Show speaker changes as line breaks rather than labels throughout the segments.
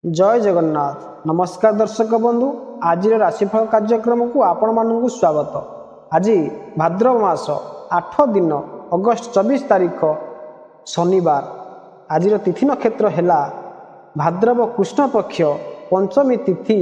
जय जगन्नाथ। नमस्कार दर्शक बंधु, आज राशिफल कार्यक्रम को आपण मानक स्वागत। आज भाद्रव मास 8 दिन अगस्त 24 तारीख शनिवार। आज तिथि नक्षत्र है भाद्रव कृष्ण पक्ष पंचमी तिथि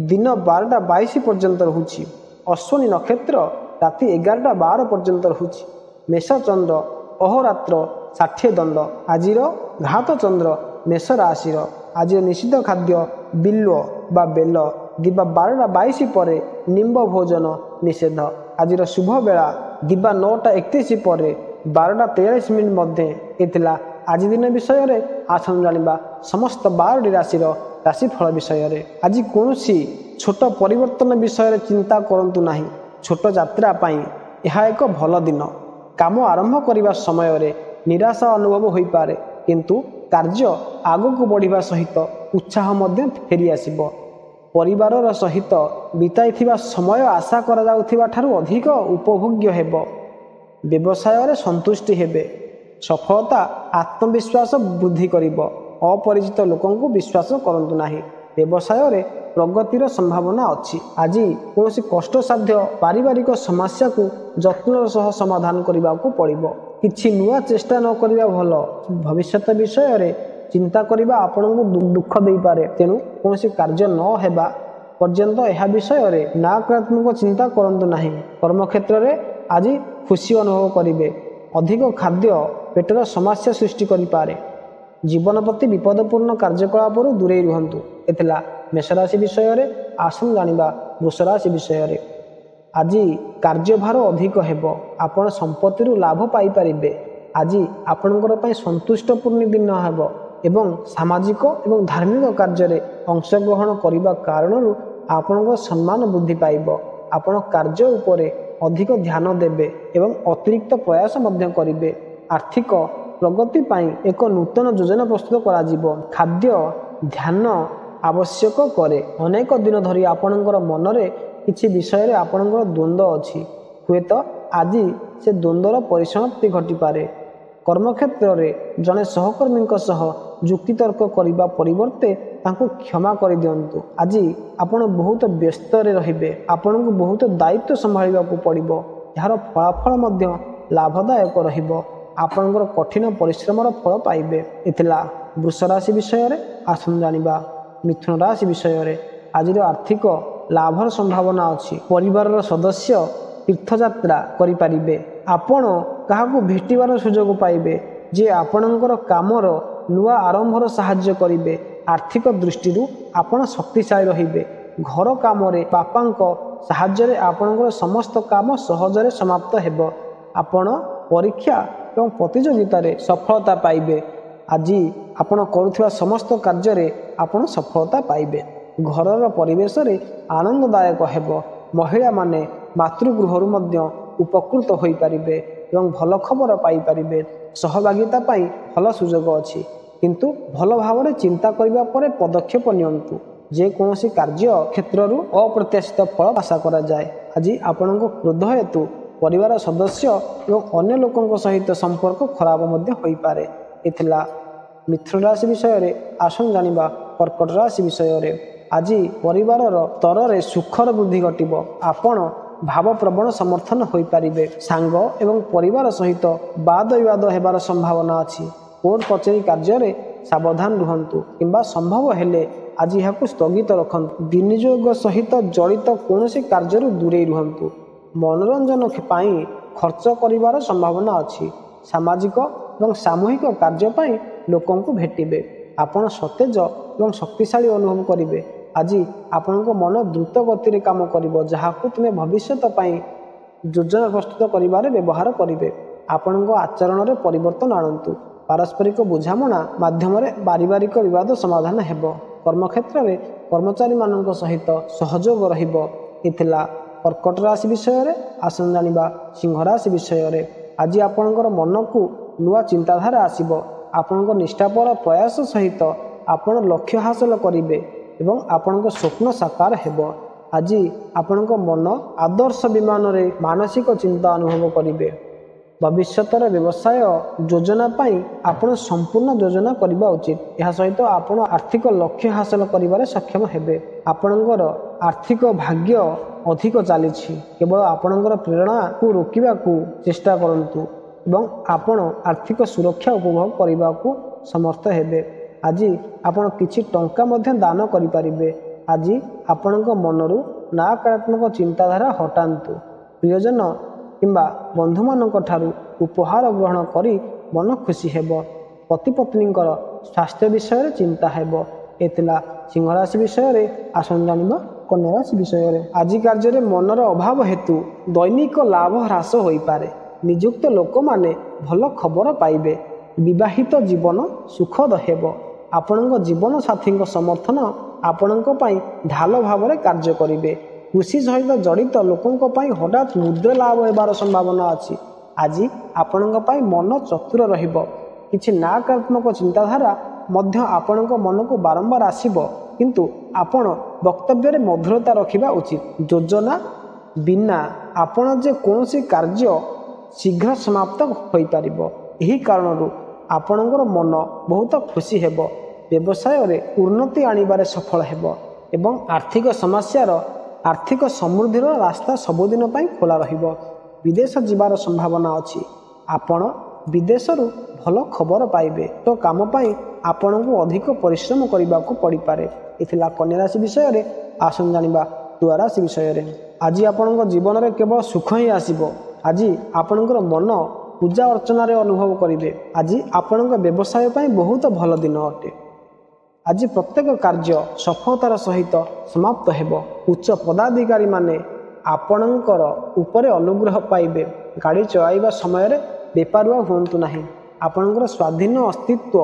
दिन 12:22 पर्यंत रहुछि। अश्विनी नक्षत्र राति 11:12 पर्यंत रहुछि। मेष चंद्र अहोरात्र 60 दंड। आज घात चंद्र मेष राशि। आज निषिद्ध खाद्य बिल्व बा बेल दिवा 12:22 पर निम्ब भोजन निषेध। आज शुभ बेला दिवा 9:31 पर 12:43 मध्य होता। आज दिन विषय रे आसन जानिबा समस्त 12 राशि राशिफल विषय। आज कौन छोट परिवर्तन विषय चिंता करंतु नाही। छोट यात्रा पाई यह एक भल दिन। काम आरंभ करने समय निराशा अनुभव हो पारे, किंतु कार्य आगक बढ़िबा सहित उत्साह मध्य फेरी आसिबो। परिवार सहित बिताई समय आशा करा जाउथिबा ठारू अधिक उपभोग्य हेबो। व्यवसाय रे संतुष्टि हेबे। सफलता आत्मविश्वास वृद्धि करिबो। अपरिचित लोकन को विश्वास करंतु नाही। व्यवसाय रे प्रगतिर संभावना अच्छी। आज कौन कष्टसाध्य पारिवारिक समस्या को जत्नर सह समाधान करने को पड़िबो। किछि नुआ चेष्टा न करिबा भल। भविष्य विषय रे चिंता करिबा आपन को दुख दे पारे, तेणु कौन कार्य न हेबा पर्यंत यह विषय रे नकारात्मक चिंता करंतु नाही। कर्म क्षेत्र रे आज खुशी अनुभव करिवे। अधिक खाद्य पेटर समस्या सृष्टि करि पारे। जीवन प्रति विपदपूर्ण कार्यकलाप दूरे रुहंतु। एतला मेषराशि विषय रे आसन जानिबा वृष राशि विषय रे। आज कार्यभार अधिक हेबो। आपण संपत्ति लाभ पाई परिबे। आज आपणकर पई संतुष्टपूर्ण दिन हेबो एवं सामाजिक एवं धार्मिक कार्य रे अंशग्रहण करिबा कारणरू आपणकर सम्मान वृद्धि पाइबो। आपण कार्य उपरे अधिक ध्यान देबे एवं अतिरिक्त प्रयास मध्य करिबे। आर्थिक प्रगति पाई एक नूतन योजना प्रस्तुत करा जिवो। खाद्य ध्यान आवश्यक करे। अनेक दिन धरी आपणकर मनरे किछि विषय रे आपणकर द्वंद्व अछि। हुए तो आज से द्वंद्वर परिसमाप्ति घटी पारे। कर्मक्षेत्र रे जने सहकर्मी सह युक्तितर्क करिबा परिवर्ते तांको क्षमा कर दियंतु। आज आपण बहुत व्यस्त रे रहिबे। आपण को बहुत दायित्व संभाळिबा को पड़िबो। यार फलाफल मध्य लाभदायक रहिबो। आपणकर कठिन परिश्रमर फल पाइबे। एतला वृष राशि विषय रे आसन जानिबा मिथुन राशि विषय रे। आज आर्थिक लाभर संभावना अच्छी। परिवार सदस्य तीर्थयात्रा करि पारिबे। आपण काहाकू भेटिबार सुजोग पाइबे जे आपणकर कामर नुआ आरंभर साहाय्य करिबे। आर्थिक दृष्टि आपण शक्तिशाली रहिबे। घर काम रे बापांक साहाय्य रे आपणकर समस्त काम सहजरे समाप्त हेबो। आपण परीक्षा एवं प्रतियोगिता रे सफलता पाइबे। आज आपण करुथिबा समस्त कार्य रे आपण सफलता पाइबे। घरर परिवेश रे आनंददायक हेबो। महिला माने मातृगृहरु मध्य उपकृत होई पारिबे एवं भल खबर पाई पारिबे। सहभागिता पाई भल सुजोग अछि, किंतु भल भावरे चिंता करिबा परे पदक्षेप नियंतु। जे कोनोसी कार्य क्षेत्ररु अप्रत्याशित फल आशा करा जाय। आज आपनको क्रोध हेतु परिवार सदस्य एवं अन्य लोकंक सहित संपर्क खराब मध्य होई पारे। एथिला मिथुन राशि विषय रे आसन जानिबा कर्कट राशि विषय रे। आज परिवार स्तर रे सुखर वृद्धि घटिबो। आपण भावप्रवण समर्थन होई पारिबे। सांग एवं परिवार सहित वाद विवाद हेबार संभावना अछि। कोर्ट कचेरी कार्य रे सावधान रुहंतु, किंबा संभव हेले आज यहाकू स्थगित रखंतु। विनियोग सहित जड़ित कोनोसी कार्यरु दूरे रुहंतु। मनोरंजन पाई खर्च करिवार संभावना अछि। सामाजिक एवं सामूहिक कार्य पाई लोकन को भेटिबे। आपण सतेज एवं शक्तिशाली अनुभव करिबे। आज आपण को मन द्रुत गति रे काम करिवो, जहाकू तुमे भविष्यत पाई योजना प्रस्तुत करिवारे व्यवहार करिवे। आपण को आचरण रे परिवर्तन आणंतु। पारस्परिक बुझामणा माध्यम रे पारिवारिक विवाद समाधान हेबो। कर्मक्षेत्र रे कर्मचारी मानक सहित सहयोग रहिबो। इथिला कर्कट राशि विषय रे आसन जानिबा सिंह राशि विषय रे। आज आपणकर मन को नुआ चिंताधारा आसिबो। आपणकर निष्ठापर प्रयास सहित आपण लक्ष्य हासिल करिवे एवं आपणकर स्वप्न साकार हेबो। आज आपणकर मन आदर्श विमान रे मानसिक चिंता अनुभव करिवे। ଭବିଷ୍ୟତର ବ୍ୟବସାୟ ଯୋଜନା ପାଇଁ ଆପଣ ସମ୍ପୂର୍ଣ୍ଣ ଯୋଜନା କରିବା ଉଚିତ। ଏହା ସହିତ ଆପଣ ଆର୍ଥିକ ଲକ୍ଷ୍ୟ ହାସଲ କରିବାରେ ସକ୍ଷମ ହେବେ। ଆପଣଙ୍କର ଆର୍ଥିକ ଭାଗ୍ୟ ଅଧିକ ଚାଲିଛି। କେବଳ ଆପଣଙ୍କର ପ୍ରେରଣାକୁ ରୋକିବାକୁ ଚେଷ୍ଟା କରନ୍ତୁ ଏବଂ ଆପଣ ଆର୍ଥିକ ସୁରକ୍ଷା ଉପଭୋଗ କରିବାକୁ ସମର୍ଥ ହେବେ। ଆଜି ଆପଣ କିଛି ଟଙ୍କା ମଧ୍ୟ ଦାନ କରିପାରିବେ। ଆଜି ଆପଣଙ୍କ ମନରୁ ନକାରାତ୍ମକ ଚିନ୍ତାଧାରା ହଟାନ୍ତୁ। ପ୍ରିୟଜନ କିମ୍ବା ବନ୍ଧୁମାନଙ୍କ ଠାରୁ ଉପହାର ଗ୍ରହଣ କରି ମନ ଖୁସି ହେବ। ପତି ପତ୍ନୀଙ୍କର ସ୍ୱାସ୍ଥ୍ୟ ବିଷୟରେ ଚିନ୍ତା ହେବ। ଏ ଥିଲା ସିଂହ ରାଶି ବିଷୟରେ। ଆସନ୍ତୁ ଜାଣିବା କନ୍ୟା ରାଶି ବିଷୟରେ। ଆଜି କାର୍ଯ୍ୟରେ ମନର ଅଭାବ ହେତୁ ଦୈନିକ ଲାଭ ହ୍ରାସ ହୋଇପାରେ। ନିଯୁକ୍ତ ଲୋକମାନେ ଭଲ ଖବର ପାଇବେ। ବିବାହିତ ଜୀବନ ସୁଖଦ ହେବ। ଆପଣଙ୍କ ଜୀବନ ସାଥୀଙ୍କ ସମର୍ଥନ ଆପଣଙ୍କ ପାଇଁ ଢାଲ ଭାବରେ କାର୍ଯ୍ୟ କରିବେ। କୃଷି ସହିତ ଜଡ଼ିତ ଲୋକଙ୍କ ପାଇଁ ହଠାତ୍ ମୁଦ୍ରା ଲାଭ ହେବାର ସମ୍ଭାବନା ଅଛି। ଆଜି ଆପଣଙ୍କ ପାଇଁ ମନ ଚତୁର ରହିବ। କିଛି ନକାରାତ୍ମକ ଚିନ୍ତାଧାରା ମଧ୍ୟ ଆପଣଙ୍କ ମନକୁ ବାରମ୍ବାର ଆସିବ, କିନ୍ତୁ ଆପଣ ବକ୍ତବ୍ୟରେ ମଧୁରତା ରଖିବା ଉଚିତ। ଯୋଜନା ବିନା ଆପଣ ଯେ କୌଣସି କାର୍ଯ୍ୟ ଶୀଘ୍ର ସମାପ୍ତ ହୋଇପାରିବ। ଏହି କାରଣରୁ ଆପଣଙ୍କର ମନ ବହୁତ ଖୁସି ହେବ। ବ୍ୟବସାୟରେ ଉନ୍ନତି ଆଣିବାରେ ସଫଳ ହେବ ଏବଂ ଆର୍ଥିକ ସମୃଦ୍ଧିର ରାସ୍ତା ସବୁଦିନ ପାଇଁ ଖୋଲା ରହିବ। ବିଦେଶ ଯିବାର ସମ୍ଭାବନା ଅଛି। ଆପଣ ବିଦେଶରୁ ଭଲ ଖବର ପାଇବେ। ତ କାମ ପାଇଁ ଆପଣଙ୍କୁ ଅଧିକ ପରିଶ୍ରମ କରିବାକୁ ପଡ଼ିପାରେ। ଏ ଥିଲା କନ୍ୟା ରାଶି ବିଷୟରେ। ଆସନ୍ତୁ ଜାଣିବା ତୁଳା ରାଶି ବିଷୟରେ। ଆଜି ଆପଣଙ୍କ ଜୀବନରେ କେବଳ ସୁଖ ହିଁ ଆସିବ। ଆଜି ଆପଣଙ୍କର ମନ ପୂଜା ଅର୍ଚ୍ଚନାରେ ଅନୁଭବ କରିବେ। ଆଜି ଆପଣଙ୍କ ବ୍ୟବସାୟ ପାଇଁ ବହୁତ ଭଲ ଦିନ ଅଟେ। ଆଜି ପ୍ରତ୍ୟେକ କାର୍ଯ୍ୟ ସଫଳତାର ସହିତ ସମାପ୍ତ ହେବ। ଉଚ୍ଚ ପଦାଧିକାରୀମାନେ ଆପଣଙ୍କର ଉପରେ ଅନୁଗ୍ରହ ପାଇବେ। ଗାଡ଼ି ଚଳାଇବା ସମୟରେ ବେପାରୁଆ ହୁଅନ୍ତୁ ନାହିଁ। ଆପଣଙ୍କର ସ୍ୱାଧୀନ ଅସ୍ତିତ୍ୱ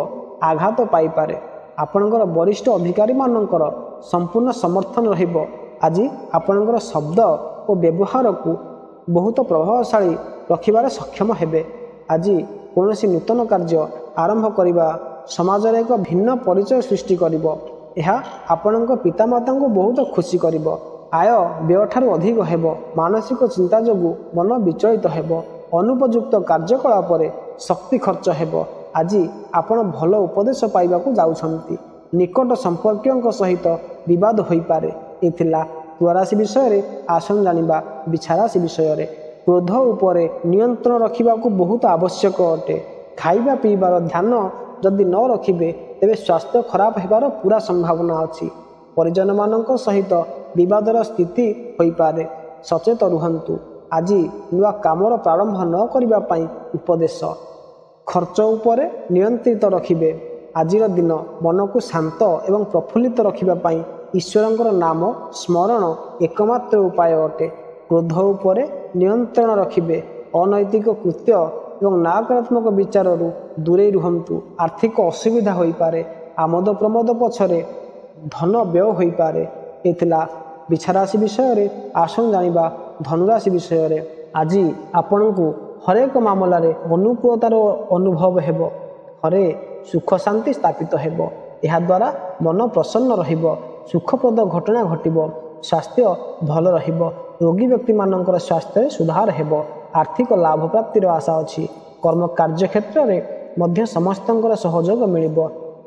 ଆଘାତ ପାଇପାରେ। ଆପଣଙ୍କର ବରିଷ୍ଠ ଅଧିକାରୀମାନଙ୍କର ସମ୍ପୂର୍ଣ୍ଣ ସମର୍ଥନ ରହିବ। ଆଜି ଆପଣଙ୍କର ଶବ୍ଦ ଓ ବ୍ୟବହାରକୁ ବହୁତ ପ୍ରଭାବଶାଳୀ ରଖିବାରେ ସକ୍ଷମ ହେବେ। ଆଜି କୌଣସି ନୂତନ କାର୍ଯ୍ୟ ଆରମ୍ଭ କରିବା ସମାଜରେ ଏକ ଭିନ୍ନ ପରିଚୟ ସୃଷ୍ଟି କରିବ। ଏହା ଆପଣଙ୍କ ପିତାମାତାଙ୍କୁ ବହୁତ ଖୁସି କରିବ। ଆୟ ବ୍ୟୟଠାରୁ ଅଧିକ ହେବ। ମାନସିକ ଚିନ୍ତା ଯୋଗୁଁ ମନ ବିଚଳିତ ହେବ। ଅନୁପଯୁକ୍ତ କାର୍ଯ୍ୟକଳାପରେ ଶକ୍ତି ଖର୍ଚ୍ଚ ହେବ। ଆଜି ଆପଣ ଭଲ ଉପଦେଶ ପାଇବାକୁ ଯାଉଛନ୍ତି। ନିକଟ ସମ୍ପର୍କୀୟଙ୍କ ସହିତ ବିବାଦ ହୋଇପାରେ। ଏ ଥିଲା ତୁଳା ରାଶି ବିଷୟରେ। ଆସନ୍ତୁ ଜାଣିବା ବିଛା ରାଶି ବିଷୟରେ। କ୍ରୋଧ ଉପରେ ନିୟନ୍ତ୍ରଣ ରଖିବାକୁ ବହୁତ ଆବଶ୍ୟକ ଅଟେ। ଖାଇବା ପିଇବାର ଧ୍ୟାନ ଯଦି ନ ରଖିବେ ତେବେ ସ୍ୱାସ୍ଥ୍ୟ ଖରାପ ହେବାର ପୁରା ସମ୍ଭାବନା ଅଛି। ପରିଜନମାନଙ୍କ ସହିତ ବିବାଦର ସ୍ଥିତି ହୋଇପାରେ। ସଚେତ ରୁହନ୍ତୁ। ଆଜି ନୂଆ କାମର ପ୍ରାରମ୍ଭ ନ କରିବା ପାଇଁ ଉପଦେଶ। ଖର୍ଚ୍ଚ ଉପରେ ନିୟନ୍ତ୍ରିତ ରଖିବେ। ଆଜିର ଦିନ ମନକୁ ଶାନ୍ତ ଏବଂ ପ୍ରଫୁଲ୍ଲିତ ରଖିବା ପାଇଁ ଈଶ୍ୱରଙ୍କର ନାମ ସ୍ମରଣ ଏକମାତ୍ର ଉପାୟ ଅଟେ। କ୍ରୋଧ ଉପରେ ନିୟନ୍ତ୍ରଣ ରଖିବେ। ଅନୈତିକ କୃତ୍ୟ ଏବଂ ନକାରାତ୍ମକ ବିଚାରରୁ ଦୂରେଇ ରୁହନ୍ତୁ। ଆର୍ଥିକ ଅସୁବିଧା ହୋଇପାରେ। ଆମୋଦ ପ୍ରମୋଦ ପଛରେ ଧନ ବ୍ୟୟ ହୋଇପାରେ। ଏ ଥିଲା ବିଛା ରାଶି ବିଷୟରେ। ଆସନ୍ତୁ ଜାଣିବା ଧନୁରାଶି ବିଷୟରେ। ଆଜି ଆପଣଙ୍କୁ ହରେକ ମାମଲାରେ ଅନୁକୂଳତାର ଅନୁଭବ ହେବ। ଘରେ ସୁଖ ଶାନ୍ତି ସ୍ଥାପିତ ହେବ। ଏହାଦ୍ୱାରା ମନ ପ୍ରସନ୍ନ ରହିବ। ସୁଖପ୍ରଦ ଘଟଣା ଘଟିବ। ସ୍ୱାସ୍ଥ୍ୟ ଭଲ ରହିବ। ରୋଗୀ ବ୍ୟକ୍ତିମାନଙ୍କର ସ୍ୱାସ୍ଥ୍ୟରେ ସୁଧାର ହେବ। ଆର୍ଥିକ ଲାଭ ପ୍ରାପ୍ତିର ଆଶା ଅଛି। କର୍ମ କାର୍ଯ୍ୟକ୍ଷେତ୍ରରେ ମଧ୍ୟ ସମସ୍ତଙ୍କର ସହଯୋଗ ମିଳିବ।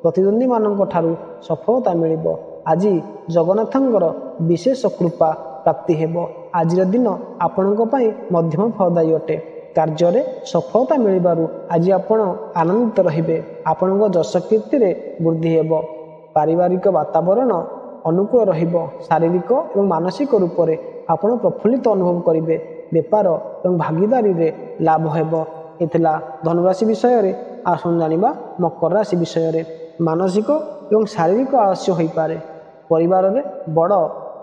ପ୍ରତିଦ୍ୱନ୍ଦ୍ୱୀମାନଙ୍କ ଠାରୁ ସଫଳତା ମିଳିବ। ଆଜି ଜଗନ୍ନାଥଙ୍କର ବିଶେଷ କୃପା ପ୍ରାପ୍ତି ହେବ। ଆଜିର ଦିନ ଆପଣଙ୍କ ପାଇଁ ମଧ୍ୟମ ଫଳଦାୟୀ ଅଟେ। କାର୍ଯ୍ୟରେ ସଫଳତା ମିଳିବାରୁ ଆଜି ଆପଣ ଆନନ୍ଦିତ ରହିବେ। ଆପଣଙ୍କ ଯଶ କୀର୍ତ୍ତିରେ ବୃଦ୍ଧି ହେବ। ପାରିବାରିକ ବାତାବରଣ ଅନୁକୂଳ ରହିବ। ଶାରୀରିକ ଏବଂ ମାନସିକ ରୂପରେ ଆପଣ ପ୍ରଫୁଲ୍ଲିତ ଅନୁଭବ କରିବେ। ବେପାର ଏବଂ ଭାଗିଦାରୀରେ ଲାଭ ହେବ। ଏ ଥିଲା ଧନୁରାଶି ବିଷୟରେ। ଆସନ୍ତୁ ଜାଣିବା ମକର ରାଶି ବିଷୟରେ। ମାନସିକ ଏବଂ ଶାରୀରିକ ଆଳସ୍ୟ ହୋଇପାରେ। ପରିବାରରେ ବଡ଼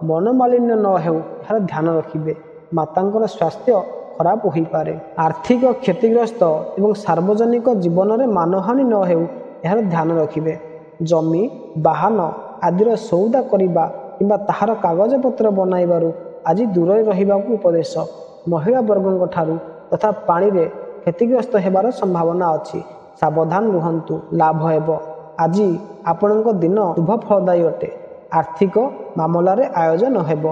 ମନୋମାଳିନ୍ୟ ନ ହେଉ ଏହାର ଧ୍ୟାନ ରଖିବେ। ମାତାଙ୍କର ସ୍ୱାସ୍ଥ୍ୟ ଖରାପ ହୋଇପାରେ। ଆର୍ଥିକ କ୍ଷତିଗ୍ରସ୍ତ ଏବଂ ସାର୍ବଜନିକ ଜୀବନରେ ମାନହାନି ନ ହେଉ ଏହାର ଧ୍ୟାନ ରଖିବେ। ଜମି ବାହନ ଆଦିର ସଉଦା କରିବା କିମ୍ବା ତାହାର କାଗଜପତ୍ର ବନାଇବାରୁ ଆଜି ଦୂରରେ ରହିବାକୁ ଉପଦେଶ। ମହିଳା ବର୍ଗଙ୍କ ଠାରୁ ତଥା ପାଣିରେ କ୍ଷତିଗ୍ରସ୍ତ ହେବାର ସମ୍ଭାବନା ଅଛି। ସାବଧାନ ରୁହନ୍ତୁ। ଲାଭ ହେବ। ଆଜି ଆପଣଙ୍କ ଦିନ ଶୁଭ ଫଳଦାୟୀ ଅଟେ। ଆର୍ଥିକ ମାମଲାରେ ଆୟୋଜନ ହେବ।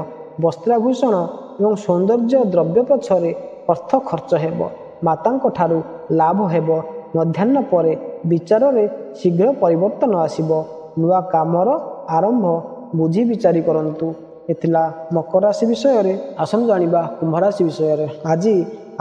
ବସ୍ତ୍ରାଭୂଷଣ ଏବଂ ସୌନ୍ଦର୍ଯ୍ୟ ଦ୍ରବ୍ୟ ପଛରେ ଅର୍ଥ ଖର୍ଚ୍ଚ ହେବ। ମାତାଙ୍କ ଠାରୁ ଲାଭ ହେବ। ମଧ୍ୟାହ୍ନ ପରେ ବିଚାରରେ ଶୀଘ୍ର ପରିବର୍ତ୍ତନ ଆସିବ। ନୂଆ କାମର ଆରମ୍ଭ ବୁଝି ବିଚାରି କରନ୍ତୁ। ଏ ଥିଲା ମକର ରାଶି ବିଷୟରେ। ଆସନ୍ତୁ ଜାଣିବା କୁମ୍ଭ ରାଶି ବିଷୟରେ। ଆଜି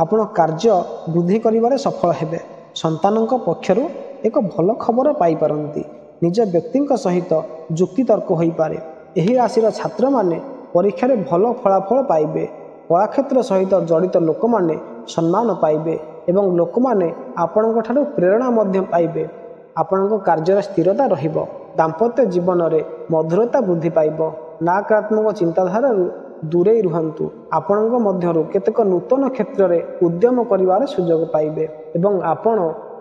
ଆପଣ କାର୍ଯ୍ୟ ବୃଦ୍ଧି କରିବାରେ ସଫଳ ହେବେ। ସନ୍ତାନଙ୍କ ପକ୍ଷରୁ ଏକ ଭଲ ଖବର ପାଇପାରନ୍ତି। ନିଜ ବ୍ୟକ୍ତିଙ୍କ ସହିତ ଯୁକ୍ତିତର୍କ ହୋଇପାରେ। ଏହି ରାଶିର ଛାତ୍ରମାନେ ପରୀକ୍ଷାରେ ଭଲ ଫଳାଫଳ ପାଇବେ। କଳାକ୍ଷେତ୍ର ସହିତ ଜଡ଼ିତ ଲୋକମାନେ ସମ୍ମାନ ପାଇବେ ଏବଂ ଲୋକମାନେ ଆପଣଙ୍କ ଠାରୁ ପ୍ରେରଣା ମଧ୍ୟ ପାଇବେ। ଆପଣଙ୍କ କାର୍ଯ୍ୟରେ ସ୍ଥିରତା ରହିବ। ଦାମ୍ପତ୍ୟ ଜୀବନରେ ମଧୁରତା ବୃଦ୍ଧି ପାଇବ। ନକାରାତ୍ମକ ଚିନ୍ତାଧାରାରୁ ଦୂରେଇ ରୁହନ୍ତୁ। ଆପଣଙ୍କ ମଧ୍ୟରୁ କେତେକ ନୂତନ କ୍ଷେତ୍ରରେ ଉଦ୍ୟମ କରିବାର ସୁଯୋଗ ପାଇବେ ଏବଂ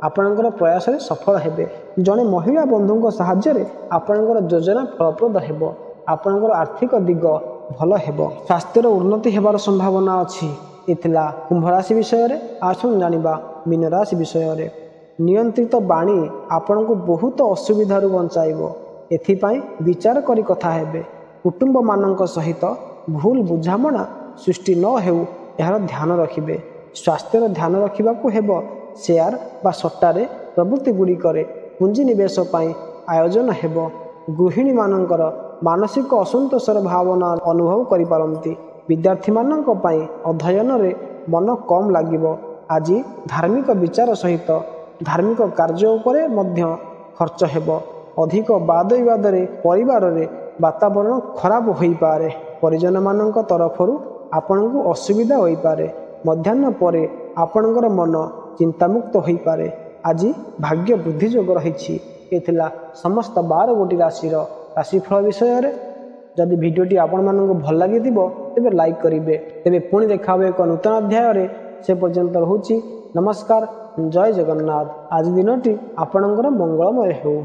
ଆପଣଙ୍କର ପ୍ରୟାସରେ ସଫଳ ହେବେ। ଜଣେ ମହିଳା ବନ୍ଧୁଙ୍କ ସାହାଯ୍ୟରେ ଆପଣଙ୍କର ଯୋଜନା ଫଳପ୍ରଦ ହେବ। ଆପଣଙ୍କର ଆର୍ଥିକ ଦିଗ ଭଲ ହେବ। ସ୍ୱାସ୍ଥ୍ୟର ଉନ୍ନତି ହେବାର ସମ୍ଭାବନା ଅଛି। ଏ ଥିଲା କୁମ୍ଭ ରାଶି ବିଷୟରେ। ଆସନ୍ତୁ ଜାଣିବା ମୀନ ରାଶି ବିଷୟରେ। ନିୟନ୍ତ୍ରିତ ବାଣୀ ଆପଣଙ୍କୁ ବହୁତ ଅସୁବିଧାରୁ ବଞ୍ଚାଇବ। ଏଥିପାଇଁ ବିଚାର କରି କଥା ହେବେ। କୁଟୁମ୍ବମାନଙ୍କ ସହିତ ଭୁଲ ବୁଝାମଣା ସୃଷ୍ଟି ନ ହେଉ ଏହାର ଧ୍ୟାନ ରଖିବେ। ସ୍ୱାସ୍ଥ୍ୟର ଧ୍ୟାନ ରଖିବାକୁ ହେବ। ସେୟାର ବା ସଟ୍ଟାରେ ପ୍ରବୃତ୍ତି ଗୁଡ଼ିକରେ ପୁଞ୍ଜିନିବେଶ ପାଇଁ ଆୟୋଜନ ହେବ। ଗୃହିଣୀମାନଙ୍କର ମାନସିକ ଅସନ୍ତୋଷର ଭାବନା ଅନୁଭବ କରିପାରନ୍ତି। ବିଦ୍ୟାର୍ଥୀମାନଙ୍କ ପାଇଁ ଅଧ୍ୟୟନରେ ମନ କମ୍ ଲାଗିବ। ଆଜି ଧାର୍ମିକ ବିଚାର ସହିତ ଧାର୍ମିକ କାର୍ଯ୍ୟ ଉପରେ ମଧ୍ୟ ଖର୍ଚ୍ଚ ହେବ। ଅଧିକ ବାଦ ବିବାଦରେ ପରିବାରରେ ବାତାବରଣ ଖରାପ ହୋଇପାରେ। ପରିଜନମାନଙ୍କ ତରଫରୁ ଆପଣଙ୍କୁ ଅସୁବିଧା ହୋଇପାରେ। ମଧ୍ୟାହ୍ନ ପରେ ଆପଣଙ୍କର ମନ ଚିନ୍ତାମୁକ୍ତ ହୋଇପାରେ। ଆଜି ଭାଗ୍ୟ ବୃଦ୍ଧି ଯୋଗ ରହିଛି। ଏ ଥିଲା ସମସ୍ତ 12ଗୋଟି ରାଶିର ରାଶିଫଳ ବିଷୟରେ। ଯଦି ଭିଡ଼ିଓଟି ଆପଣମାନଙ୍କୁ ଭଲ ଲାଗିଥିବ ତେବେ ଲାଇକ୍ କରିବେ। ତେବେ ପୁଣି ଦେଖା ହେବ ଏକ ନୂତନ ଅଧ୍ୟାୟରେ। ସେ ପର୍ଯ୍ୟନ୍ତ ରହୁଛି। ନମସ୍କାର। ଜୟ ଜଗନ୍ନାଥ। ଆଜି ଦିନଟି ଆପଣଙ୍କର ମଙ୍ଗଳମୟ ହେଉ।